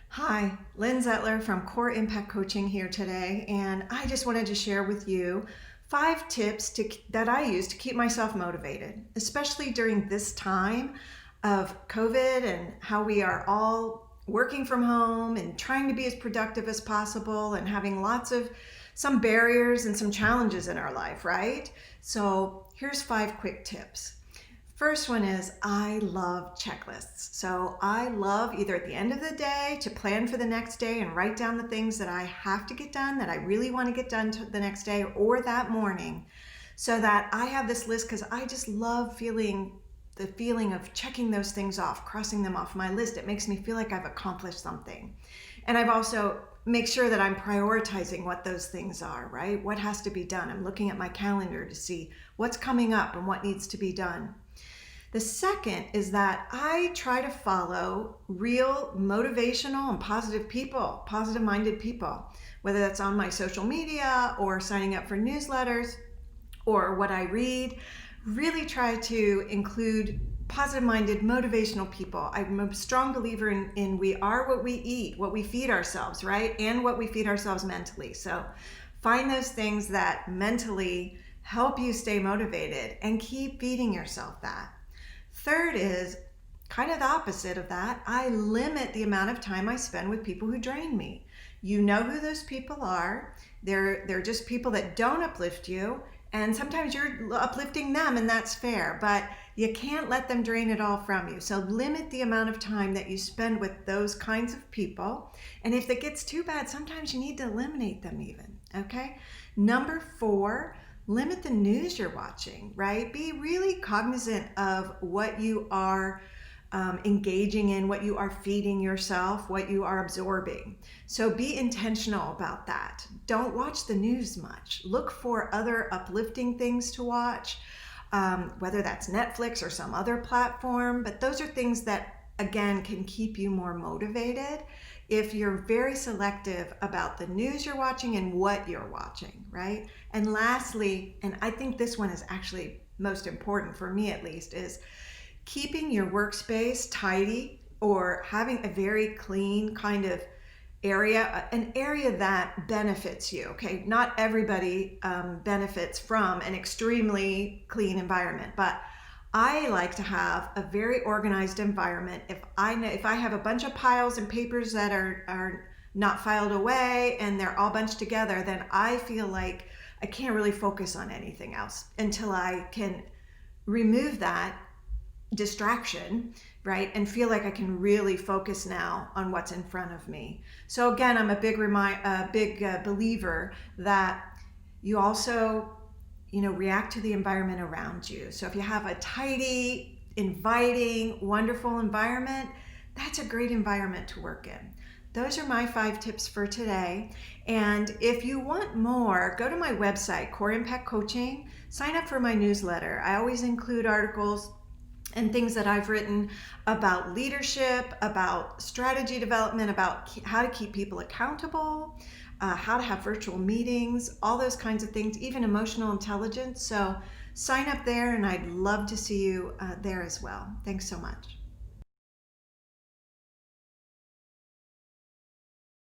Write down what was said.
Hi, Lynn Zettler from Core Impact Coaching here today, and I just wanted to share with you 5 tips that I use to keep myself motivated, especially during this time of COVID and how we are all working from home and trying to be as productive as possible and having lots of some barriers and some challenges in our life, right? So here's 5 quick tips. First one is I love checklists. So I love either at the end of the day to plan for the next day and write down the things that I have to get done, that I really want to get done the next day or that morning, so that I have this list because I just love the feeling of checking those things off, crossing them off my list. It makes me feel like I've accomplished something. And I've also make sure that I'm prioritizing what those things are, right? What has to be done. I'm looking at my calendar to see what's coming up and what needs to be done. The second is that I try to follow real motivational and positive people, positive-minded people, whether that's on my social media or signing up for newsletters or what I read. Really try to include positive-minded, motivational people. I'm a strong believer in we are what we eat, what we feed ourselves, right? And what we feed ourselves mentally. So find those things that mentally help you stay motivated and keep feeding yourself that. Third is kind of the opposite of that. I limit the amount of time I spend with people who drain me. You know who those people are. They're just people that don't uplift you, and sometimes you're uplifting them, and that's fair, but you can't let them drain it all from you. So limit the amount of time that you spend with those kinds of people, and if it gets too bad, sometimes you need to eliminate them even, okay? Number 4, limit the news you're watching, right? Be really cognizant of what you are engaging in, what you are feeding yourself, what you are absorbing. So be intentional about that. Don't watch the news much. Look for other uplifting things to watch, whether that's Netflix or some other platform. But those are things that, again, can keep you more motivated if you're very selective about the news you're watching and what you're watching, right? And lastly, and I think this one is actually most important for me at least, is keeping your workspace tidy or having a very clean kind of area, an area that benefits you, okay? Not everybody benefits from an extremely clean environment, but I like to have a very organized environment. If I have a bunch of piles and papers that are not filed away and they're all bunched together, then I feel like I can't really focus on anything else until I can remove that distraction, right? And feel like I can really focus now on what's in front of me. So again, I'm a big believer that you also react to the environment around you. So if you have a tidy, inviting, wonderful environment, that's a great environment to work in. Those are my 5 tips for today. And if you want more, go to my website, Core Impact Coaching, sign up for my newsletter. I always include articles and things that I've written about leadership, about strategy development, about how to keep people accountable, how to have virtual meetings, all those kinds of things, even emotional intelligence. So sign up there, and I'd love to see you there as well. Thanks so much.